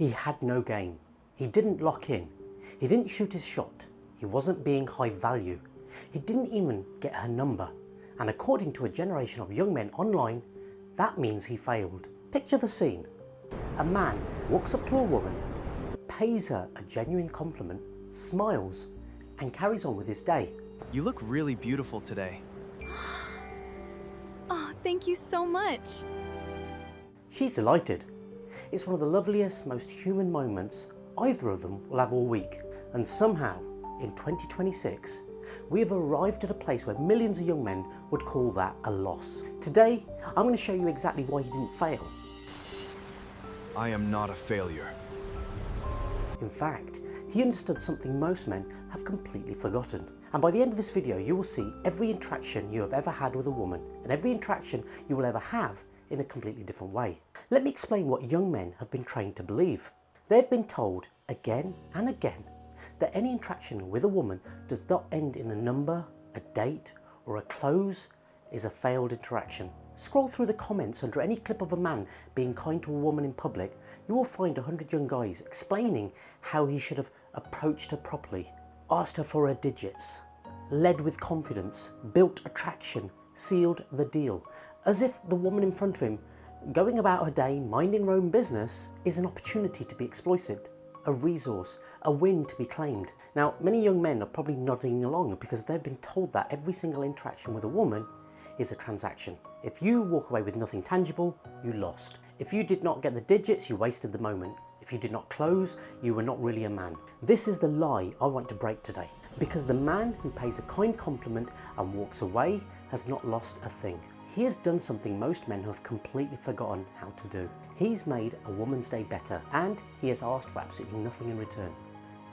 He had no game. He didn't lock in. He didn't shoot his shot. He wasn't being high value. He didn't even get her number. And according to a generation of young men online, that means he failed. Picture the scene. A man walks up to a woman, pays her a genuine compliment, smiles, and carries on with his day. You look really beautiful today. Oh, thank you so much. She's delighted. It's one of the loveliest, most human moments either of them will have all week. And somehow, in 2026, we have arrived at a place where millions of young men would call that a loss. Today, I'm going to show you exactly why he didn't fail. I am not a failure. In fact, he understood something most men have completely forgotten. And by the end of this video, you will see every interaction you have ever had with a woman and every interaction you will ever have in a completely different way. Let me explain what young men have been trained to believe. They've been told again and again that any interaction with a woman does not end in a number, a date, or a close is a failed interaction. Scroll through the comments under any clip of a man being kind to a woman in public, you will find 100 young guys explaining how he should have approached her properly, asked her for her digits, led with confidence, built attraction, sealed the deal, as if the woman in front of him, going about her day minding her own business, is an opportunity to be exploited, a resource, a win to be claimed. Now, many young men are probably nodding along because they've been told that every single interaction with a woman is a transaction. If you walk away with nothing tangible, you lost. If you did not get the digits, you wasted the moment. If you did not close, you were not really a man. This is the lie I want to break today, because the man who pays a kind compliment and walks away has not lost a thing. He has done something most men have completely forgotten how to do. He's made a woman's day better, and he has asked for absolutely nothing in return.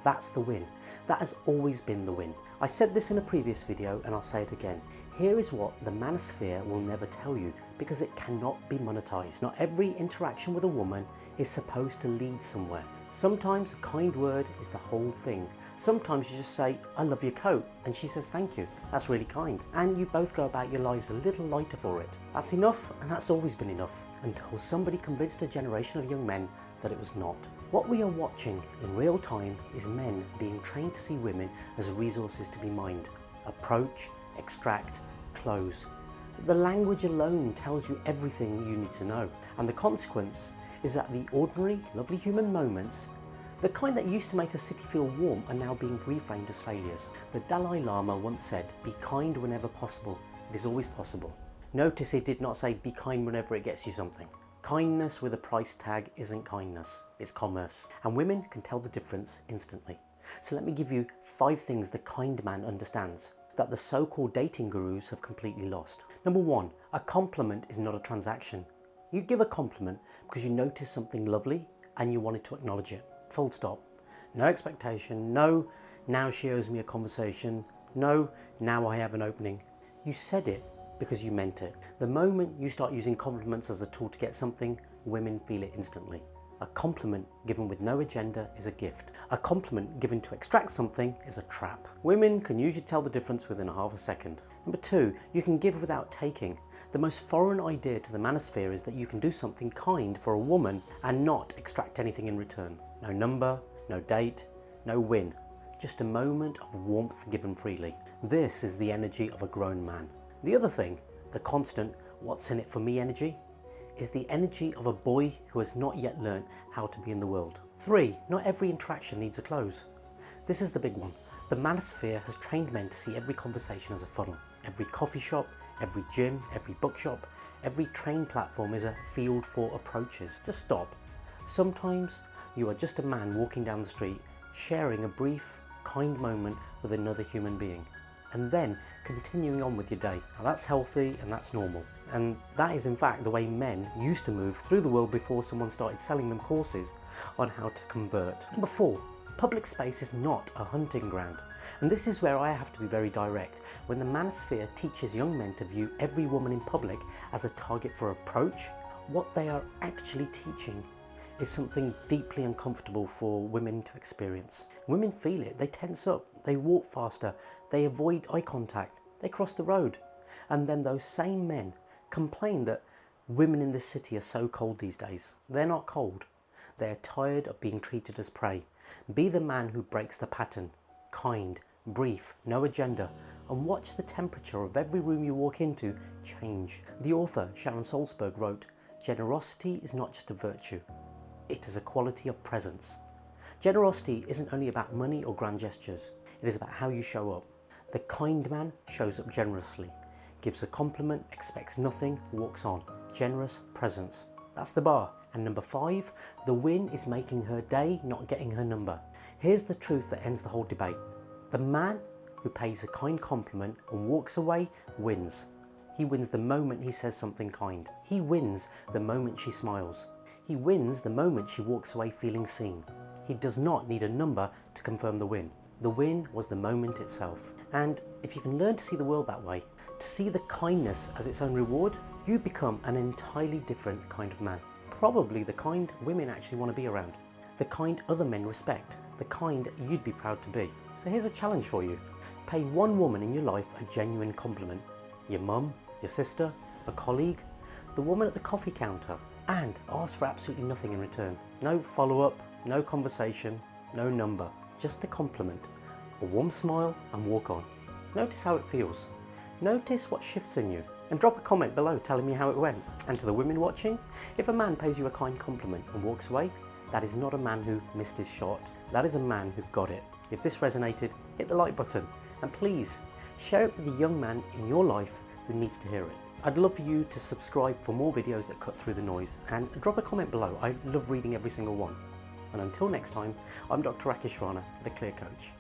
That's the win. That has always been the win. I said this in a previous video and I'll say it again. Here is what the Manosphere will never tell you, because it cannot be monetized. Not every interaction with a woman is supposed to lead somewhere. Sometimes a kind word is the whole thing. Sometimes you just say, "I love your coat," and she says thank you. That's really kind. And you both go about your lives a little lighter for it. That's enough, and that's always been enough, until somebody convinced a generation of young men that it was not. What we are watching in real time is men being trained to see women as resources to be mined. Approach, extract, close. The language alone tells you everything you need to know. And the consequence is that the ordinary, lovely human moments, the kind that used to make a city feel warm, are now being reframed as failures. The Dalai Lama once said, "Be kind whenever possible. It is always possible." Notice he did not say, "Be kind whenever it gets you something." Kindness with a price tag isn't kindness, it's commerce. And women can tell the difference instantly. So let me give you 5 things the kind man understands that the so-called dating gurus have completely lost. Number 1, a compliment is not a transaction. You give a compliment because you notice something lovely and you wanted to acknowledge it. Full stop. No expectation, no, now she owes me a conversation, no, now I have an opening. You said it because you meant it. The moment you start using compliments as a tool to get something, women feel it instantly. A compliment given with no agenda is a gift. A compliment given to extract something is a trap. Women can usually tell the difference within a half a second. Number 2, you can give without taking. The most foreign idea to the Manosphere is that you can do something kind for a woman and not extract anything in return. No number, no date, no win. Just a moment of warmth given freely. This is the energy of a grown man. The other thing, the constant "what's in it for me" energy, is the energy of a boy who has not yet learned how to be in the world. 3, not every interaction needs a close. This is the big one. The Manosphere has trained men to see every conversation as a funnel. Every coffee shop, every gym, every bookshop, every train platform is a field for approaches. Just stop. Sometimes you are just a man walking down the street, sharing a brief, kind moment with another human being, and then continuing on with your day. Now that's healthy and that's normal. And that is in fact the way men used to move through the world before someone started selling them courses on how to convert. Number 4, public space is not a hunting ground. And this is where I have to be very direct. When the Manosphere teaches young men to view every woman in public as a target for approach, what they are actually teaching is something deeply uncomfortable for women to experience. Women feel it, they tense up, they walk faster, they avoid eye contact, they cross the road. And then those same men complain that women in this city are so cold these days. They're not cold. They are tired of being treated as prey. Be the man who breaks the pattern. Kind, brief, no agenda, and watch the temperature of every room you walk into change. The author, Sharon Salzberg, wrote, "Generosity is not just a virtue, it is a quality of presence." Generosity isn't only about money or grand gestures, it is about how you show up. The kind man shows up generously, gives a compliment, expects nothing, walks on. Generous presence. That's the bar. And number 5, the win is making her day, not getting her number. Here's the truth that ends the whole debate. The man who pays a kind compliment and walks away wins. He wins the moment he says something kind. He wins the moment she smiles. He wins the moment she walks away feeling seen. He does not need a number to confirm the win. The win was the moment itself. And if you can learn to see the world that way, to see the kindness as its own reward, you become an entirely different kind of man. Probably the kind women actually want to be around. The kind other men respect. The kind you'd be proud to be. So here's a challenge for you. Pay one woman in your life a genuine compliment. Your mum, your sister, a colleague, the woman at the coffee counter, and ask for absolutely nothing in return. No follow-up, no conversation, no number, just a compliment, a warm smile, and walk on. Notice how it feels. Notice what shifts in you, and drop a comment below telling me how it went. And to the women watching, if a man pays you a kind compliment and walks away, that is not a man who missed his shot. That is a man who got it. If this resonated, hit the like button, and please share it with the young man in your life who needs to hear it. I'd love for you to subscribe for more videos that cut through the noise, and drop a comment below. I love reading every single one. And until next time, I'm Dr. Rakish Rana, the Clear Coach.